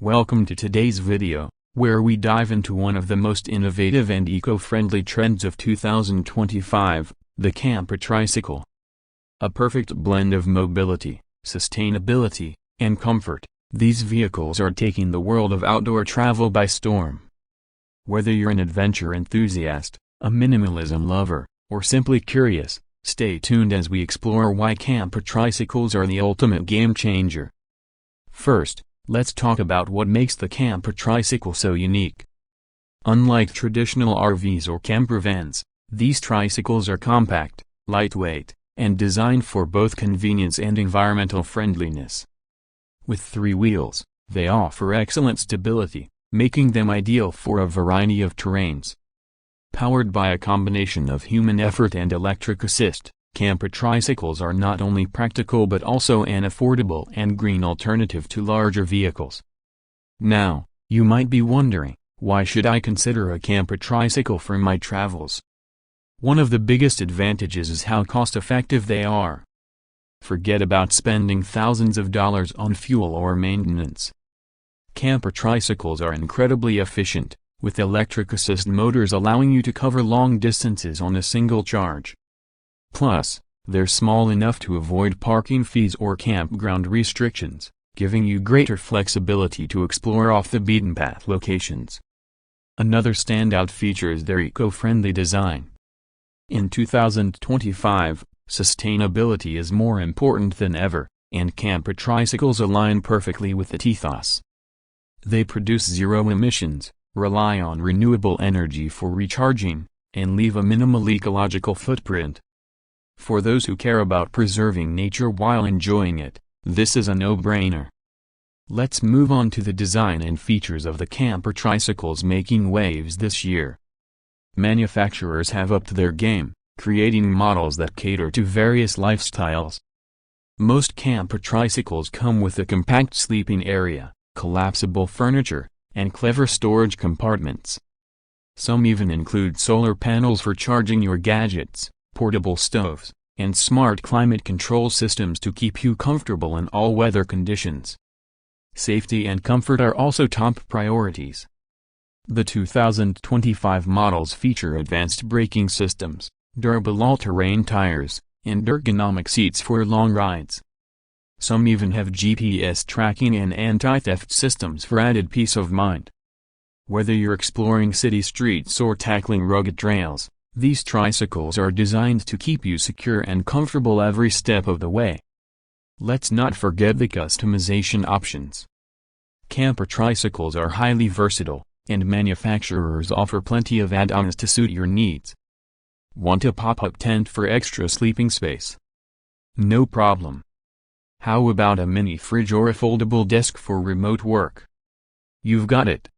Welcome to today's video, where we dive into one of the most innovative and eco-friendly trends of 2025, the camper tricycle. A perfect blend of mobility, sustainability, and comfort, these vehicles are taking the world of outdoor travel by storm. Whether you're an adventure enthusiast, a minimalism lover, or simply curious, stay tuned as we explore why camper tricycles are the ultimate game changer. First, let's talk about what makes the camper tricycle so unique. Unlike traditional RVs or camper vans, these tricycles are compact, lightweight, and designed for both convenience and environmental friendliness. With 3 wheels, they offer excellent stability, making them ideal for a variety of terrains. Powered by a combination of human effort and electric assist, camper tricycles are not only practical but also an affordable and green alternative to larger vehicles. Now, you might be wondering, why should I consider a camper tricycle for my travels? One of the biggest advantages is how cost-effective they are. Forget about spending thousands of dollars on fuel or maintenance. Camper tricycles are incredibly efficient, with electric assist motors allowing you to cover long distances on a single charge. Plus, they're small enough to avoid parking fees or campground restrictions, giving you greater flexibility to explore off-the-beaten-path locations. Another standout feature is their eco-friendly design. In 2025, sustainability is more important than ever, and camper tricycles align perfectly with that ethos. They produce zero emissions, rely on renewable energy for recharging, and leave a minimal ecological footprint. For those who care about preserving nature while enjoying it, this is a no-brainer. Let's move on to the design and features of the camper tricycles making waves this year. Manufacturers have upped their game, creating models that cater to various lifestyles. Most camper tricycles come with a compact sleeping area, collapsible furniture, and clever storage compartments. Some even include solar panels for charging your gadgets, portable stoves, and smart climate control systems to keep you comfortable in all weather conditions. Safety and comfort are also top priorities. The 2025 models feature advanced braking systems, durable all-terrain tires, and ergonomic seats for long rides. Some even have GPS tracking and anti-theft systems for added peace of mind. Whether you're exploring city streets or tackling rugged trails, these tricycles are designed to keep you secure and comfortable every step of the way. Let's not forget the customization options. Camper tricycles are highly versatile, and manufacturers offer plenty of add-ons to suit your needs. Want a pop-up tent for extra sleeping space? No problem. How about a mini fridge or a foldable desk for remote work? You've got it.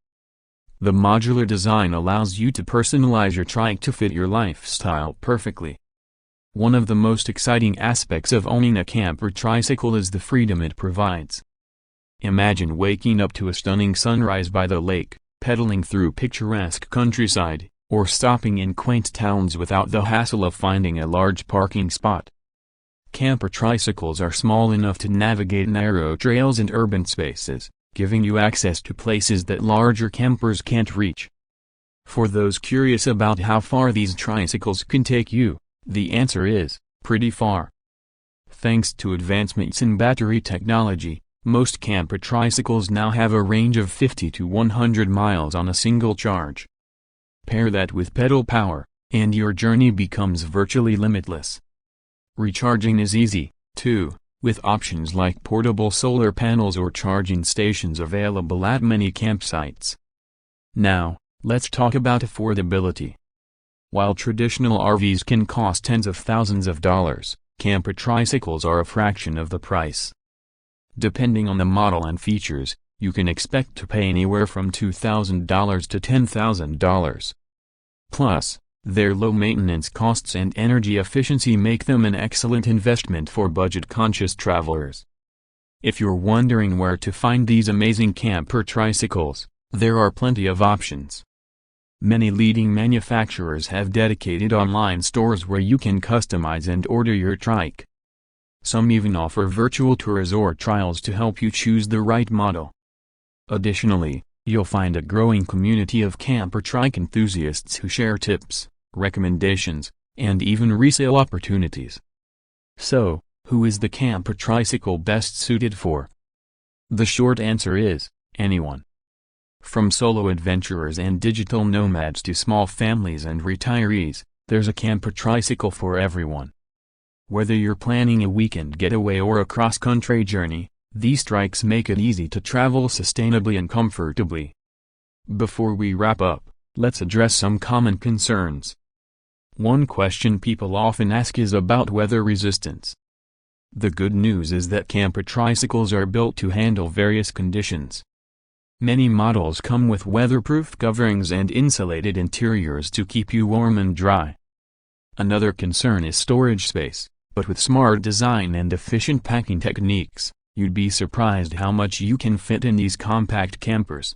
The modular design allows you to personalize your trike to fit your lifestyle perfectly. One of the most exciting aspects of owning a camper tricycle is the freedom it provides. Imagine waking up to a stunning sunrise by the lake, pedaling through picturesque countryside, or stopping in quaint towns without the hassle of finding a large parking spot. Camper tricycles are small enough to navigate narrow trails and urban spaces, giving you access to places that larger campers can't reach. For those curious about how far these tricycles can take you, the answer is, pretty far. Thanks to advancements in battery technology, most camper tricycles now have a range of 50 to 100 miles on a single charge. Pair that with pedal power, and your journey becomes virtually limitless. Recharging is easy, too, with options like portable solar panels or charging stations available at many campsites. Now, let's talk about affordability. While traditional RVs can cost tens of thousands of dollars, camper tricycles are a fraction of the price. Depending on the model and features, you can expect to pay anywhere from $2,000 to $10,000. Plus, their low maintenance costs and energy efficiency make them an excellent investment for budget-conscious travelers. If you're wondering where to find these amazing camper tricycles, there are plenty of options. Many leading manufacturers have dedicated online stores where you can customize and order your trike. Some even offer virtual tours or trials to help you choose the right model. Additionally, you'll find a growing community of camper trike enthusiasts who share tips, recommendations, and even resale opportunities. So, who is the camper tricycle best suited for? The short answer is, anyone. From solo adventurers and digital nomads to small families and retirees, there's a camper tricycle for everyone. Whether you're planning a weekend getaway or a cross-country journey, these trikes make it easy to travel sustainably and comfortably. Before we wrap up, let's address some common concerns. One question people often ask is about weather resistance. The good news is that camper tricycles are built to handle various conditions. Many models come with weatherproof coverings and insulated interiors to keep you warm and dry. Another concern is storage space, but with smart design and efficient packing techniques, you'd be surprised how much you can fit in these compact campers.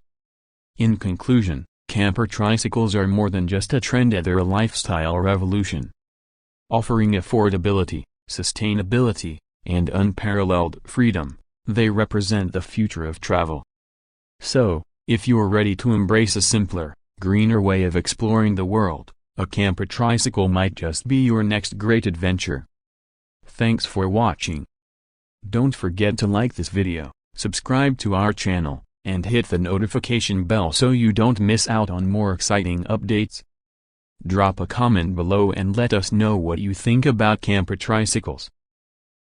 In conclusion, camper tricycles are more than just a trend, they're a lifestyle revolution. Offering affordability, sustainability, and unparalleled freedom, they represent the future of travel. So, if you're ready to embrace a simpler, greener way of exploring the world, a camper tricycle might just be your next great adventure. Thanks for watching. Don't forget to like this video, subscribe to our channel, and hit the notification bell so you don't miss out on more exciting updates. Drop a comment below and let us know what you think about camper tricycles.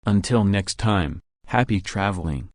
Until next time, happy traveling.